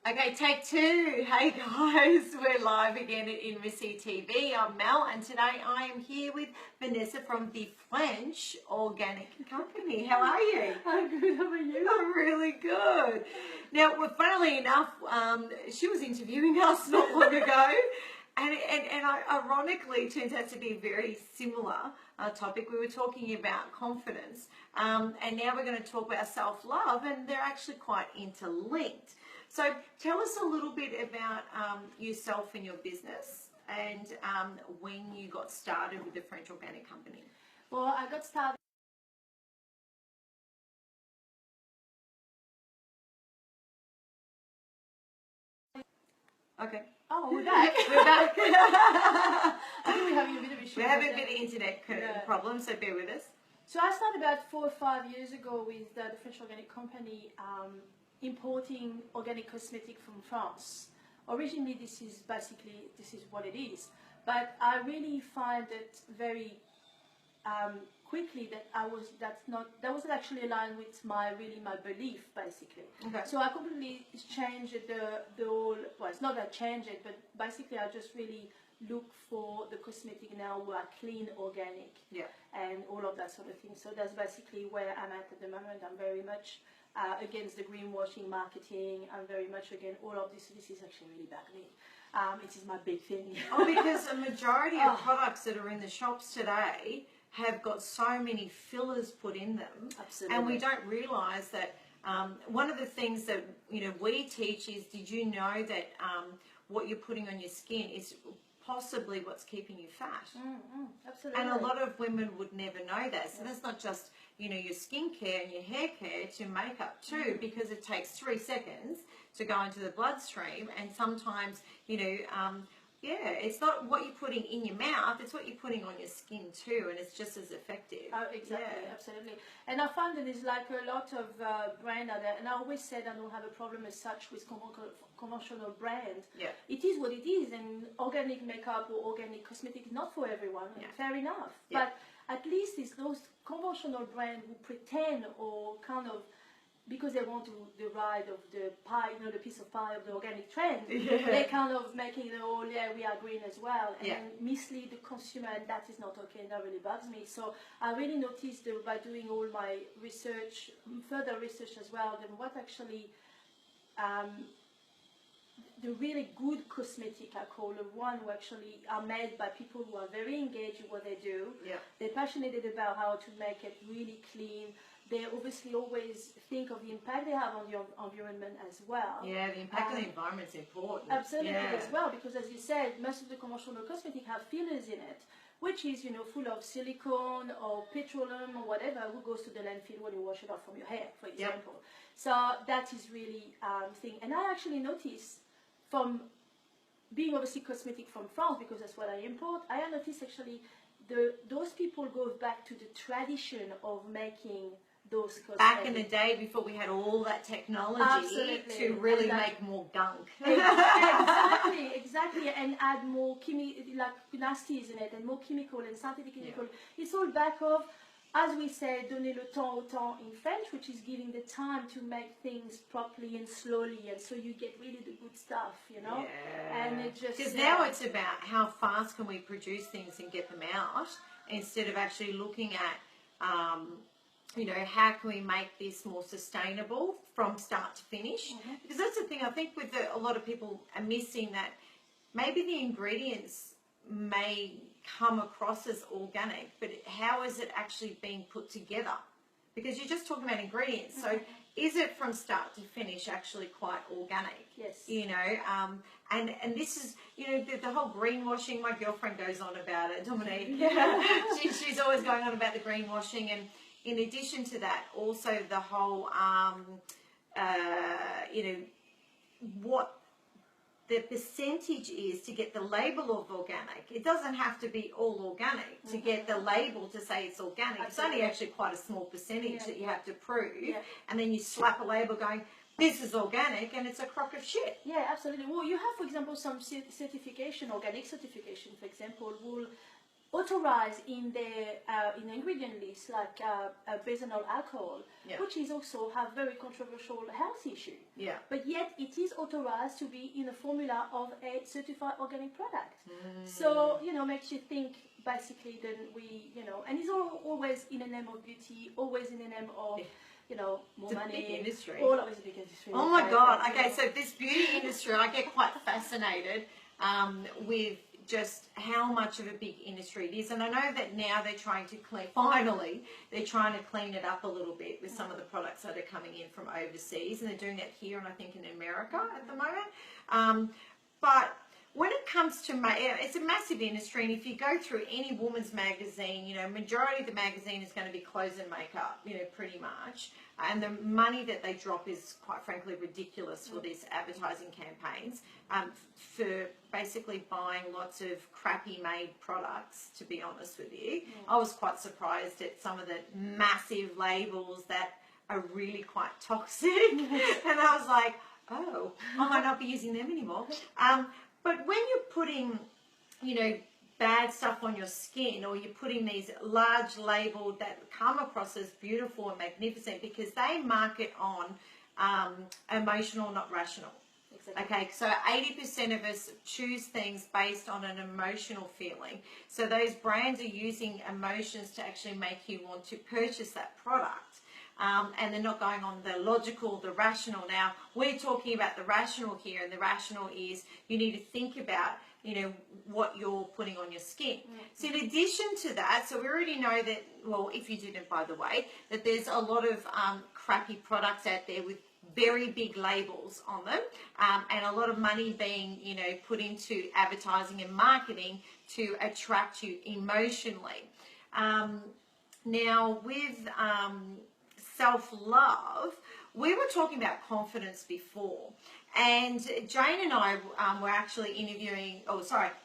Okay, take two. Hey guys, we're live again at IntimacyTV. I'm Mel, and today I am here with Vanessa from the French Organic Company. How are you? I'm good, how are you? I'm really good. Now, well, funnily enough, she was interviewing us not long ago, and ironically, it turns out to be a very similar topic. We were talking about confidence, and now we're going to talk about self-love, and they're actually quite interlinked. So tell us a little bit about yourself and your business and when you got started with the French Organic Company. Well, I got started. Okay. Oh, we're back. We're back. I think we're having a bit of issue. We're having a bit of internet problem, so bear with us. So I started about 4 or 5 years ago with the French Organic Company, importing organic cosmetic from France. Originally, this is what it is, but I really find it very quickly that that wasn't actually aligned with my belief, basically. Okay. So I completely changed the whole. Well, it's not that I changed it, but basically I just really look for the cosmetic now who are clean, organic, and all of that sort of thing. So that's basically where I'm at the moment. I'm very much against the greenwashing marketing. I'm very much against all of this. This is actually really bad me. It is my big thing. Oh, because a majority of products that are in the shops today have got so many fillers put in them. Absolutely. And we don't realise that one of the things that we teach is, did you know that what you're putting on your skin is possibly what's keeping you fat? Absolutely. And a lot of women would never know that. So that's not just your skincare and your hair care to makeup too, because it takes 3 seconds to go into the bloodstream, and sometimes it's not what you're putting in your mouth, it's what you're putting on your skin too, and it's just as effective. Oh, exactly, absolutely. And I found that there's like a lot of brand out there, and I always said I don't have a problem as such with conventional brand. Yeah. It is what it is, and organic makeup or organic cosmetic is not for everyone, fair enough. Yeah. But at least it's those conventional brands who pretend or kind of, because they want the ride of the pie, the piece of pie of the organic trend, they're kind of making the whole, we are green as well, and mislead the consumer, and that is not okay, and that really bugs me. So I really noticed that by doing all my research, further research as well, then what actually, the really good cosmetic, I call the one who actually are made by people who are very engaged in what they do. They're passionate about how to make it really clean. They obviously always think of the impact they have on the environment as well. Yeah, the impact on the environment is important. Absolutely as well, because as you said, most of the conventional cosmetic have fillers in it, which is full of silicone or petroleum or whatever, who goes to the landfill when you wash it off from your hair, for example. So that is really thing. And I actually noticed, from being obviously cosmetic from France, because that's what I import, I noticed actually those people go back to the tradition of making those cosmetics. Back in the day, before we had all that technology to really make more gunk. Exactly, and add more nasties in it, and more chemical and synthetic chemical. It's all back of, as we say, donner le temps au temps in French, which is giving the time to make things properly and slowly, and so you get really the good stuff, And it just, because now it's about how fast can we produce things and get them out, instead of actually looking at how can we make this more sustainable from start to finish? Because that's the thing, I think with a lot of people are missing, that maybe the ingredients may come across as organic, but how is it actually being put together? Because you're just talking about ingredients, so is it from start to finish actually quite organic? Yes. And this is, the whole greenwashing, my girlfriend goes on about it, Dominique. She's always going on about the greenwashing, and in addition to that, also the whole, what the percentage is to get the label of organic. It doesn't have to be all organic to get the label to say it's organic. It's only actually quite a small percentage that you have to prove. And then you slap a label going, this is organic, and it's a crock of shit. Yeah, absolutely. Well, you have, for example, some certification, organic certification, for example, will authorized in the ingredient list, like benzyl alcohol, which is also have very controversial health issue. Yeah. But yet it is authorized to be in the formula of a certified organic product. So, you know, makes you think basically then we, you know, and it's always in the name of beauty, always in the name of, you know, more it's money. A big industry. Always a big industry. Oh my God. Okay, so this beauty industry, I get quite fascinated with just how much of a big industry it is. And I know that now they're trying to finally, they're trying to clean it up a little bit with some of the products that are coming in from overseas. And they're doing that here and I think in America at the moment. But when it comes to, it's a massive industry, and if you go through any woman's magazine, you know, majority of the magazine is going to be clothes and makeup, you know, pretty much. And the money that they drop is, quite frankly, ridiculous for these advertising campaigns, for basically buying lots of crappy made products, to be honest with you. I was quite surprised at some of the massive labels that are really quite toxic. And I was like, oh, I might not be using them anymore. But when you're putting, you know, bad stuff on your skin, or you're putting these large labels that come across as beautiful and magnificent because they market on emotional, not rational. Exactly. Okay, so 80% of us choose things based on an emotional feeling. So those brands are using emotions to actually make you want to purchase that product. And they're not going on the logical, the rational. Now, we're talking about the rational here, and the rational is you need to think about, you know, what you're putting on your skin. So in addition to that, so we already know that, well, if you didn't, by the way, that there's a lot of crappy products out there with very big labels on them, and a lot of money being, you know, put into advertising and marketing to attract you emotionally. Now, with self-love, we were talking about confidence before, and Jane and I were actually interviewing,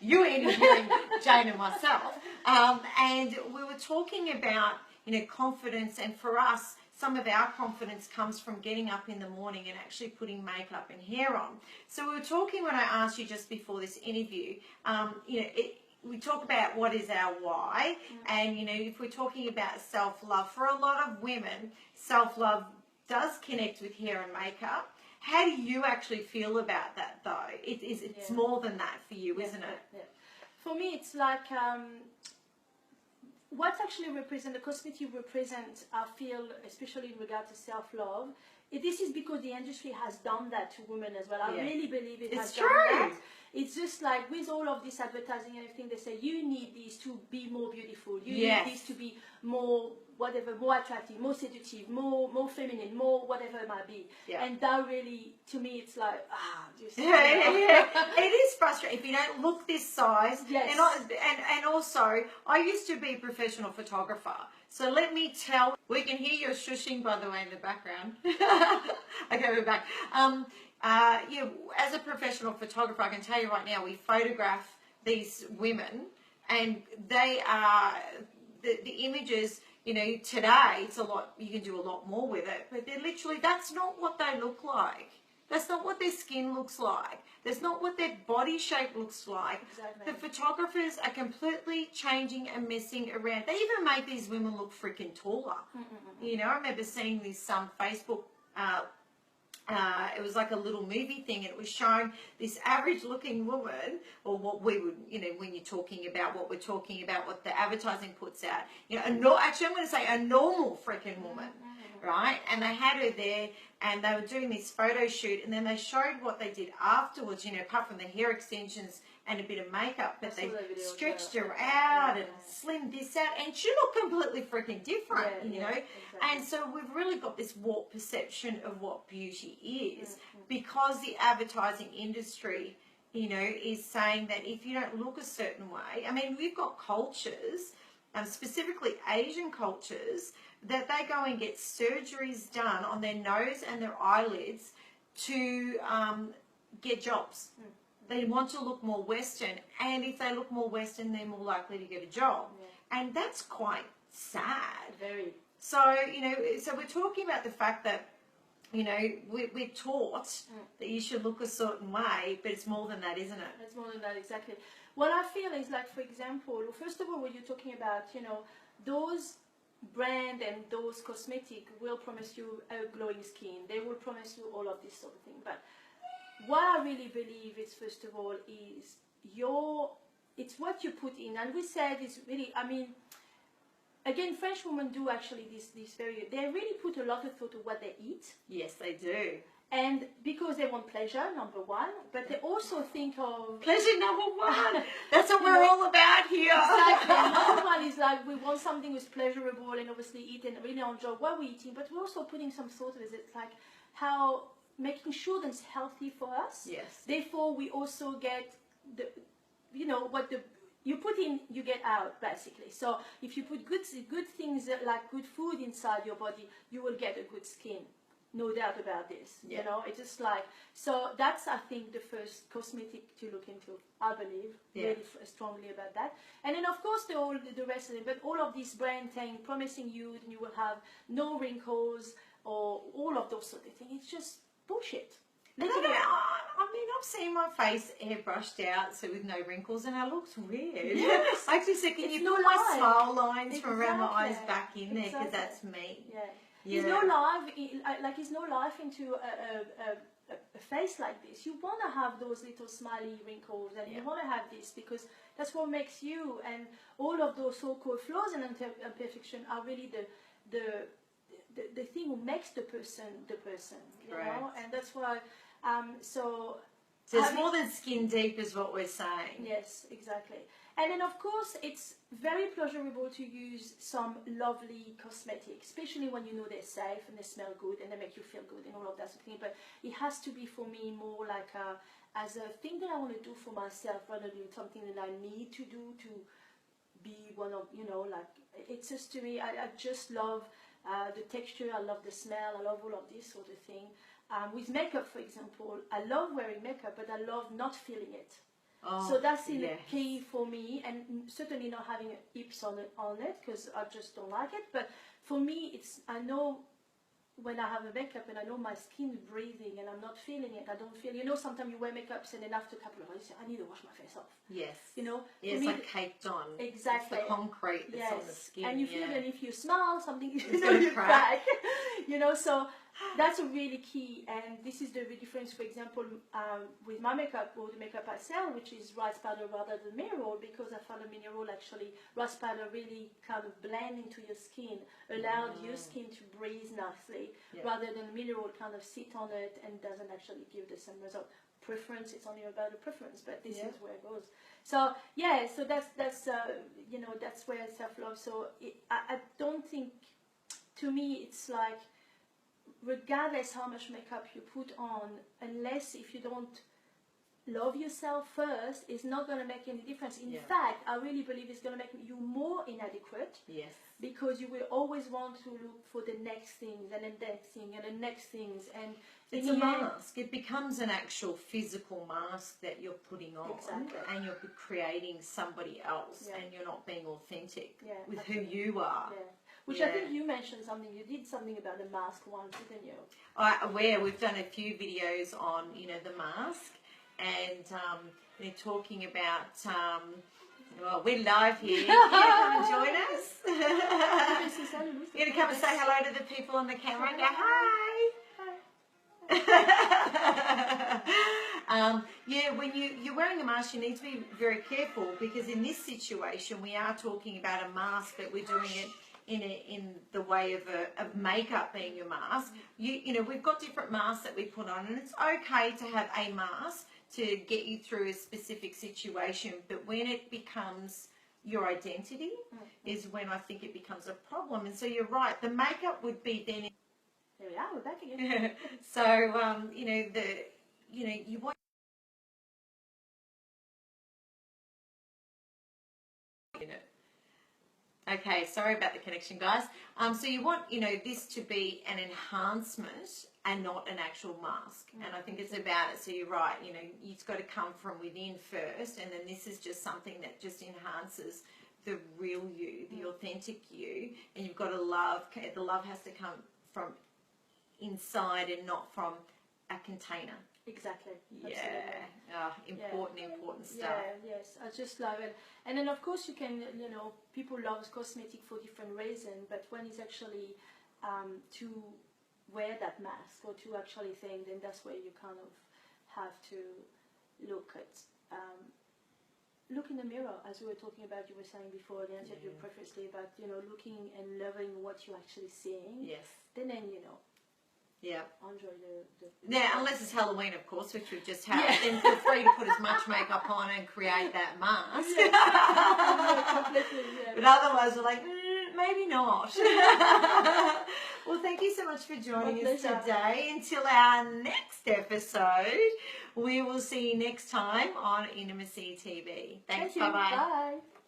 you were interviewing Jane and myself, and we were talking about, you know, confidence, and for us, some of our confidence comes from getting up in the morning and actually putting makeup and hair on. So we were talking, when I asked you just before this interview, you know, we talk about what is our why, and, you know, if we're talking about self-love, for a lot of women, self-love does connect with hair and makeup. How do you actually feel about that, though? It's more than that for you, isn't it? Yeah. For me, it's like what actually represent the cosmetic represent, I feel, especially in regard to self-love. This is because the industry has done that to women as well. I really believe it has done that. It's just like with all of this advertising and everything, they say you need these to be more beautiful. You need these to be more, whatever, more attractive, more seductive, more feminine, more whatever it might be. And that really, to me, it's like, just, it is frustrating if you don't look this size. And also, I used to be a professional photographer. So let me tell, we can hear your shushing, by the way, in the background. Okay, we're back. Yeah, as a professional photographer, I can tell you right now, we photograph these women, and they are, the images, you know, today, it's a lot, you can do a lot more with it, but they're literally, that's not what they look like. That's not what their skin looks like. That's not what their body shape looks like. The photographers are completely changing and messing around. They even make these women look freaking taller. You know, I remember seeing this Facebook, it was like a little movie thing, and it was showing this average looking woman, or what we would, you know, when you're talking about what we're talking about, what the advertising puts out, you know, actually I'm going to say a normal freaking woman. Right, and they had her there, and they were doing this photo shoot, and then they showed what they did afterwards, you know, apart from the hair extensions and a bit of makeup, but they stretched her out and slimmed this out, and she looked completely freaking different, you know. And so we've really got this warped perception of what beauty is, because the advertising industry, you know, is saying that if you don't look a certain way, I mean, we've got cultures, specifically Asian cultures, that they go and get surgeries done on their nose and their eyelids to get jobs. They want to look more Western, and if they look more Western, they're more likely to get a job. And that's quite sad. Very. So, you know, so we're talking about the fact that you know, we're taught that you should look a certain way, but it's more than that, isn't it? It's more than that, exactly. What I feel is like, for example, first of all, when you're talking about, you know, those brand and those cosmetic will promise you a glowing skin. They will promise you all of this sort of thing. But what I really believe is, first of all, is it's what you put in. And we said it's really, I mean, again, French women do actually they really put a lot of thought to what they eat. Yes, they do. And because they want pleasure, number one, but they also think of... Pleasure number one! That's what we're all about here! Exactly. And number one is like, we want something that's pleasurable and obviously eat and really enjoy what we're eating, but we're also putting some thought of it. It's like how making sure that it's healthy for us. Yes. Therefore, we also get you know, you put in, you get out, basically. So if you put good things like good food inside your body, you will get a good skin. No doubt about this. Yeah. You know, it's just like, so that's, I think, the first cosmetic to look into, I believe, really strongly about that. And then, of course, the rest of it, but all of this brand thing promising you that you will have no wrinkles or all of those sort of things, it's just bullshit. I mean, I've seen my face airbrushed out, so with no wrinkles, and it looks weird. Yes. I actually said, can you put my smile lines from around my eyes back in there, because that's me. Yeah. Yeah. There's no life into a face like this. You want to have those little smiley wrinkles, and you want to have this because that's what makes you. And all of those so-called flaws and imperfection are really the thing who makes the person. You know, and that's why. So it's more than skin deep, is what we're saying. Yes, exactly. And then, of course, it's very pleasurable to use some lovely cosmetics, especially when you know they're safe and they smell good and they make you feel good and all of that sort of thing. But it has to be, for me, more like as a thing that I want to do for myself rather than something that I need to do to be one of, you know, like, it's just, to me, I just love the texture, I love the smell, I love all of this sort of thing. With makeup, for example, I love wearing makeup, but I love not feeling it. Oh, so that's the key for me, and certainly not having hips on it because I just don't like it. But for me, I know when I have a makeup and I know my skin is breathing and I'm not feeling it, I don't feel, you know, sometimes you wear makeups and then after a couple of hours you say, I need to wash my face off. Yes. You know? Yeah, it's like caked on. Exactly. It's the concrete that's on the skin. And you feel that if you smile, something is going to crack. You know, so that's a really key, and this is the difference, for example, with my makeup, or the makeup I sell, which is rice powder rather than mineral, because I found a mineral actually, rice powder really kind of blend into your skin, allowed your skin to breathe nicely, rather than mineral kind of sit on it and doesn't actually give the same result. Preference, it's only about the preference, but this is where it goes. So yeah, so that's you know, that's where self-love. So I don't think, to me, it's like, regardless how much makeup you put on, unless if you don't love yourself first, it's not going to make any difference. In fact, I really believe it's going to make you more inadequate. Yes. Because you will always want to look for the next things and the next thing and the next things. And it's a mask. It becomes an actual physical mask that you're putting on. Exactly. And you're creating somebody else, and you're not being authentic with who you are. Yeah. Which I think you mentioned something. You did something about the mask once, didn't you? We've done a few videos on, you know, the mask, and they're talking about. Well, we're live here. You come and join us. You're going to come and say hello to the people on the camera and go, hi. When you're wearing a mask, you need to be very careful, because in this situation, we are talking about a mask, but we're doing it in the way of makeup being your mask. You know, we've got different masks that we put on, and it's okay to have a mask to get you through a specific situation, but when it becomes your identity is when I think it becomes a problem. And so you're right, the makeup would be then. There we are, we're back again. So you want. Okay, sorry about the connection, guys. So you want, you know, this to be an enhancement and not an actual mask. And I think it's about it. So you're right, you know, it's got to come from within first, and then this is just something that just enhances the real you, the authentic you, and you've got to love. The love has to come from inside and not from a container. Exactly. Yeah. Important stuff. Yeah, yes. I just love it. And then of course you can, people love cosmetic for different reasons, but when it's actually to wear that mask or to actually think, then that's where you kind of have to look in the mirror, as we were talking about, you were saying before the interview previously about, looking and loving what you're actually seeing. Yes. Then, yeah. enjoy the Now, unless it's Halloween, of course, which we've just had, then feel free to put as much makeup on and create that mask. Completely, yeah. But otherwise, we're like, maybe not. Well, thank you so much for joining us today. Until our next episode, we will see you next time on Intimacy TV. Thanks. Bye-bye. Bye.